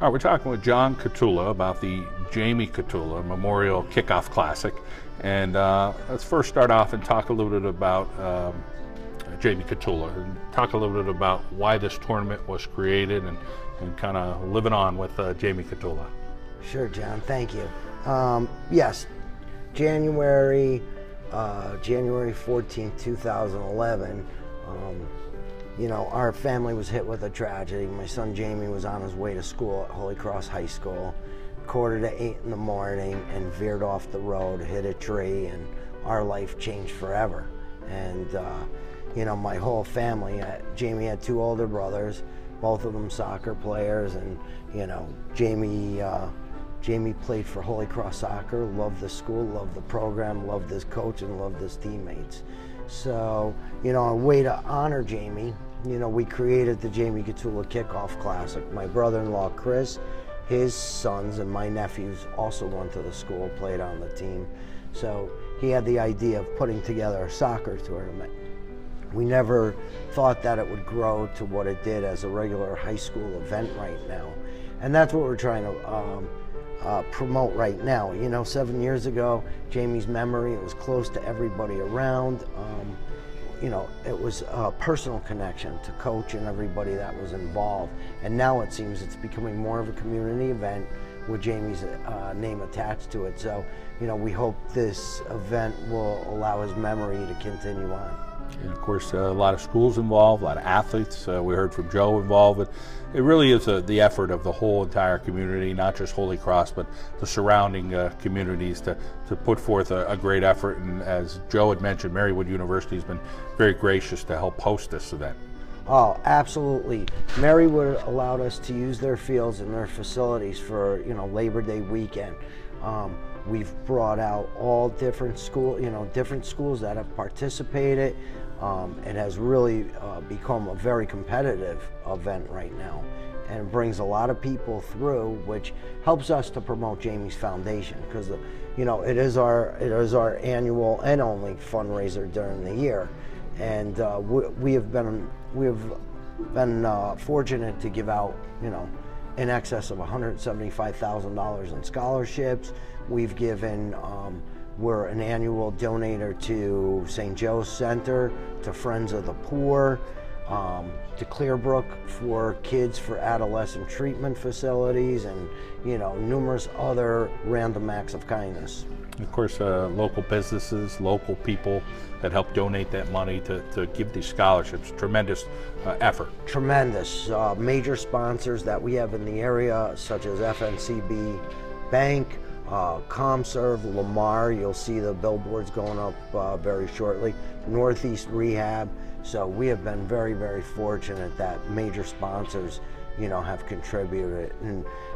All right, we're talking with John Kotula about the Jamie Kotula Memorial Kickoff Classic. And let's first start off and talk a little bit about Jamie Kotula, and talk a little bit about why this tournament was created and kind of living on with Jamie Kotula. Sure, John, thank you. Yes, January 14, 2011, you know, our family was hit with a tragedy. My son Jamie was on his way to school at Holy Cross High School, 7:45 in the morning, and veered off the road, hit a tree, and our life changed forever. And you know, my whole family, Jamie had two older brothers, both of them soccer players, and you know, Jamie played for Holy Cross Soccer, loved the school, loved the program, loved his coach, and loved his teammates. So, you know, a way to honor Jamie, you know, we created the Jamie Kotula Kickoff Classic. My brother-in-law, Chris, his sons and my nephews also went to the school, played on the team. So he had the idea of putting together a soccer tournament. We never thought that it would grow to what it did as a regular high school event right now. And that's what we're trying to promote right now. You know, 7 years ago, Jamie's memory, it was close to everybody around. You know, it was a personal connection to coach and everybody that was involved. And now it seems it's becoming more of a community event with Jamie's name attached to it. So, you know, we hope this event will allow his memory to continue on. And of course, a lot of schools involved, a lot of athletes. We heard from Joe involved, but it really is the effort of the whole entire community, not just Holy Cross, but the surrounding communities to put forth a great effort. And as Joe had mentioned, Marywood University has been very gracious to help host this event. Oh, absolutely. Marywood allowed us to use their fields and their facilities for, you know, Labor Day weekend. We've brought out all different different schools that have participated. It has really become a very competitive event right now, and it brings a lot of people through, which helps us to promote Jamie's foundation, because you know, it is our annual and only fundraiser during the year, and we have been fortunate to give out, you know, in excess of $175,000 in scholarships. We've given, we're an annual donator to St. Joe's Center, to Friends of the Poor, to Clearbrook for kids for adolescent treatment facilities, and, you know, numerous other random acts of kindness. Of course, local businesses, local people that help donate that money to give these scholarships. Tremendous effort. Tremendous. Major sponsors that we have in the area, such as FNCB Bank, ComServe, Lamar, you'll see the billboards going up very shortly, Northeast Rehab. So we have been very, very fortunate that major sponsors, you know, have contributed,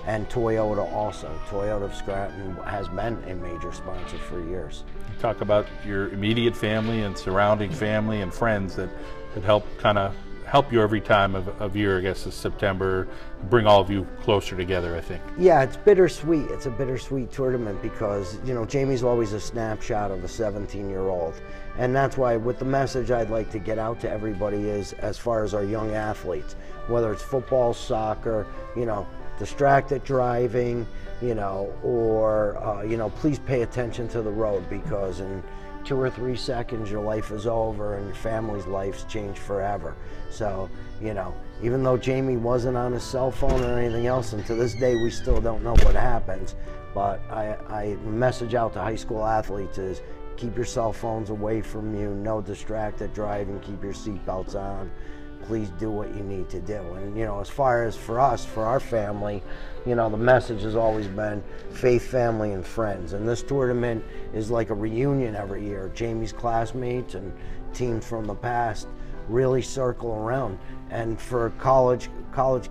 and Toyota also. Toyota of Scranton has been a major sponsor for years. You talk about your immediate family and surrounding family and friends that help help you every time of year, I guess, is September, bring all of you closer together, I think. Yeah, it's bittersweet. It's a bittersweet tournament because, you know, Jamie's always a snapshot of a 17-year-old. And that's why, with the message I'd like to get out to everybody is, as far as our young athletes, whether it's football, soccer, you know, distracted driving, you know, or, you know, please pay attention to the road, because in 2 or 3 seconds your life is over and your family's life's changed forever. So, you know, even though Jamie wasn't on his cell phone or anything else, and to this day we still don't know what happens, but I message out to high school athletes is, keep your cell phones away from you, no distracted driving, keep your seatbelts on. Please do what you need to do. And, you know, as far as for us, for our family, you know, the message has always been faith, family, and friends. And this tournament is like a reunion every year. Jamie's classmates and teams from the past really circle around. And for college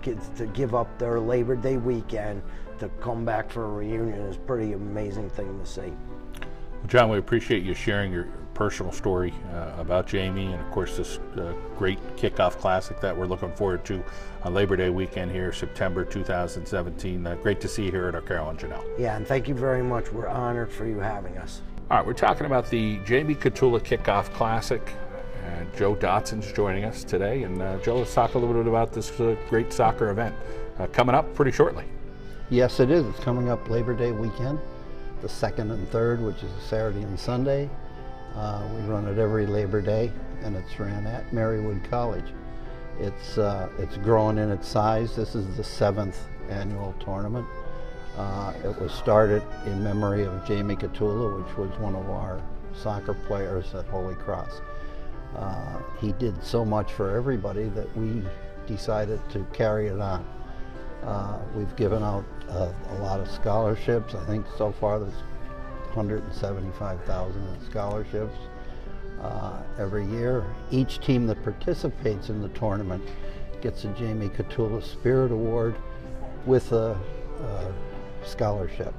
kids to give up their Labor Day weekend to come back for a reunion is a pretty amazing thing to see. Well, John, we appreciate you sharing your personal story about Jamie, and of course this great kickoff classic that we're looking forward to on Labor Day weekend here, September 2017. Great to see you here at our Carol and Janelle. Yeah, and thank you very much. We're honored for you having us. All right, we're talking about the Jamie Kotula Kickoff Classic. Joe Dotson's joining us today, and Joe, let's talk a little bit about this great soccer event coming up pretty shortly. Yes, it is. It's coming up Labor Day weekend, the 2nd and 3rd, which is a Saturday and Sunday. We run it every Labor Day, and it's ran at Marywood College. It's growing in its size. This is the 7th annual tournament. It was started in memory of Jamie Kotula, which was one of our soccer players at Holy Cross. He did so much for everybody that we decided to carry it on. We've given out a lot of scholarships. I think so far there's 175,000 in scholarships every year. Each team that participates in the tournament gets a Jamie Kotula Spirit Award with a scholarship.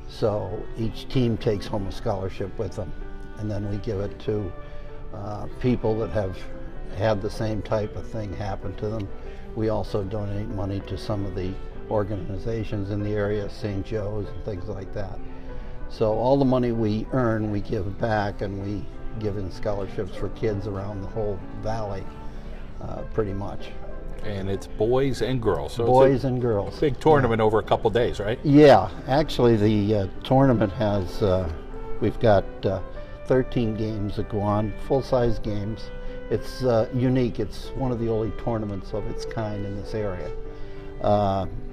So each team takes home a scholarship with them, and then we give it to people that have had the same type of thing happen to them. We also donate money to some of the organizations in the area, St. Joe's and things like that. So all the money we earn, we give back, and we give in scholarships for kids around the whole valley, pretty much. And it's boys and girls. So boys and girls. Big tournament over a couple days, right? Yeah, actually the tournament has, we've got 13 games that go on, full-size games. It's unique. It's one of the only tournaments of its kind in this area.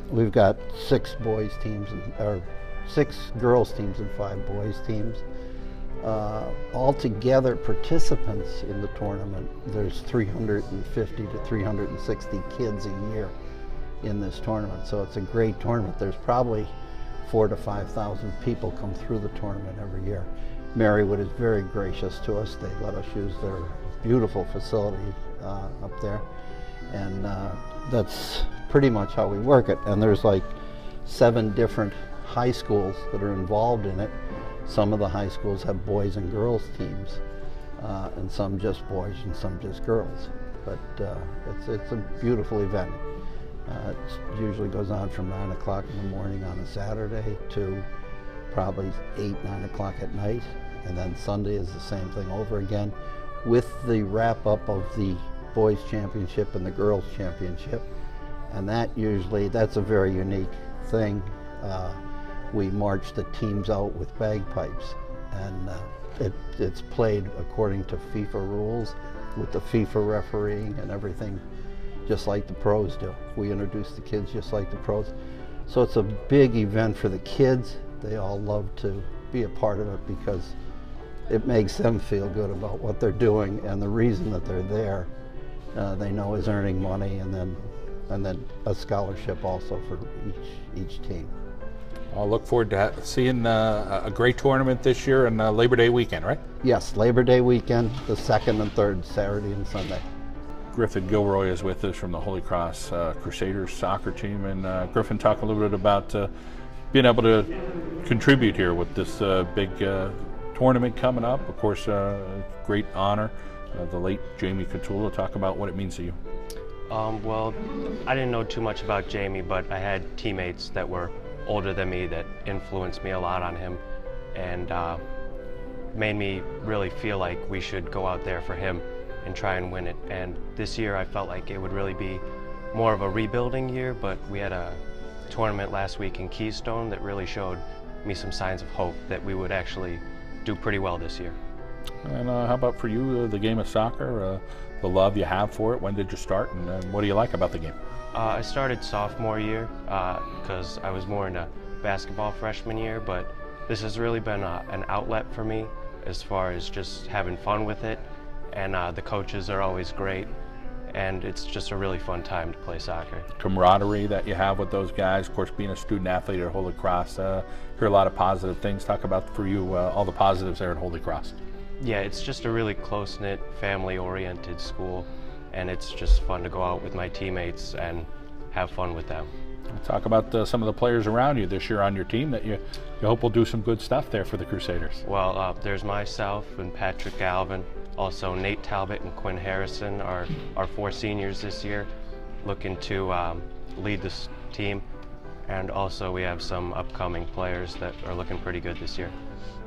We've got 6 boys teams, or 6 girls teams and 5 boys teams. Altogether, participants in the tournament, there's 350 to 360 kids a year in this tournament. So it's a great tournament. There's probably 4,000 to 5,000 people come through the tournament every year. Marywood is very gracious to us. They let us use their beautiful facility up there, and that's pretty much how we work it. And there's like 7 different high schools that are involved in it. Some of the high schools have boys and girls teams, and some just boys and some just girls. But it's a beautiful event. It usually goes on from 9 o'clock in the morning on a Saturday to probably 8, 9 o'clock at night, and then Sunday is the same thing over again, with the wrap-up of the boys championship and the girls championship. And that's a very unique thing. We march the teams out with bagpipes, and it's played according to FIFA rules, with the FIFA refereeing and everything, just like the pros do. We introduce the kids just like the pros. So it's a big event for the kids. They all love to be a part of it because it makes them feel good about what they're doing, and the reason that they're there, they know is earning money, and then a scholarship also for each team. I'll look forward to seeing a great tournament this year and Labor Day weekend, right? Yes, Labor Day weekend, the 2nd and 3rd, Saturday and Sunday. Griffin Gilroy is with us from the Holy Cross Crusaders soccer team. And Griffin, talk a little bit about being able to contribute here with this big tournament coming up. Of course, great honor. The late Jamie Kotula. Talk about what it means to you. Well, I didn't know too much about Jamie, but I had teammates that were older than me that influenced me a lot on him, and made me really feel like we should go out there for him and try and win it. And this year I felt like it would really be more of a rebuilding year, but we had a tournament last week in Keystone that really showed me some signs of hope that we would actually do pretty well this year. And how about for you, the game of soccer, the love you have for it? When did you start, and what do you like about the game? I started sophomore year because I was more into basketball freshman year, but this has really been an outlet for me as far as just having fun with it, and the coaches are always great, and it's just a really fun time to play soccer. Camaraderie that you have with those guys, of course, being a student athlete at Holy Cross, hear a lot of positive things. Talk about, for you, all the positives there at Holy Cross. Yeah, it's just a really close-knit, family-oriented school, and it's just fun to go out with my teammates and have fun with them. Talk about some of the players around you this year on your team that you hope will do some good stuff there for the Crusaders. Well, there's myself and Patrick Galvin. Also, Nate Talbot and Quinn Harrison are our 4 seniors this year, looking to lead this team. and also we have some upcoming players that are looking pretty good this year.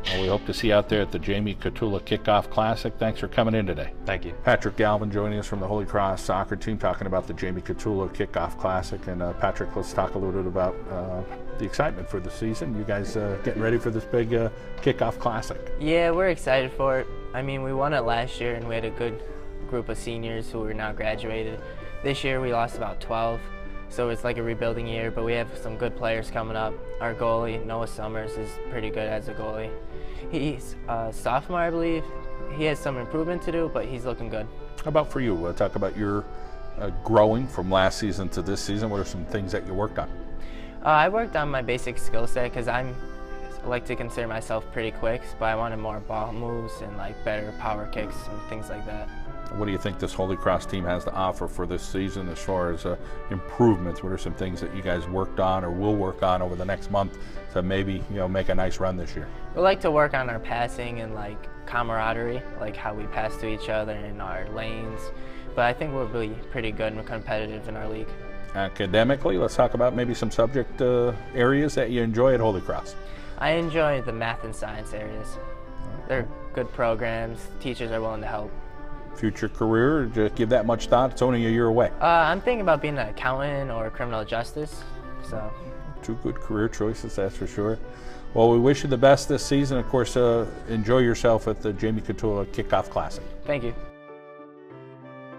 Well, we hope to see you out there at the Jamie Kotula Kickoff Classic. Thanks for coming in today. Thank you. Patrick Galvin joining us from the Holy Cross soccer team, talking about the Jamie Kotula Kickoff Classic. And Patrick, let's talk a little bit about the excitement for the season. You guys getting ready for this big Kickoff Classic? Yeah, we're excited for it. I mean, we won it last year and we had a good group of seniors who are now graduated. This year we lost about 12. So it's like a rebuilding year, but we have some good players coming up. Our goalie, Noah Summers, is pretty good as a goalie. He's a sophomore, I believe. He has some improvement to do, but he's looking good. How about for you? Talk about your growing from last season to this season. What are some things that you worked on? I worked on my basic skill set because I like to consider myself pretty quick, but I wanted more ball moves and like better power kicks and things like that. What do you think this Holy Cross team has to offer for this season as far as improvements? What are some things that you guys worked on or will work on over the next month to maybe make a nice run this year? We like to work on our passing and like camaraderie, like how we pass to each other in our lanes. But I think we'll be pretty good and competitive in our league. Academically, let's talk about maybe some subject areas that you enjoy at Holy Cross. I enjoy the math and science areas. They're good programs. Teachers are willing to help. Future career, just give that much thought? It's only a year away. I'm thinking about being an accountant or criminal justice. So, two good career choices, that's for sure. Well, we wish you the best this season. Of course, enjoy yourself at the Jamie Kotula Kickoff Classic. Thank you.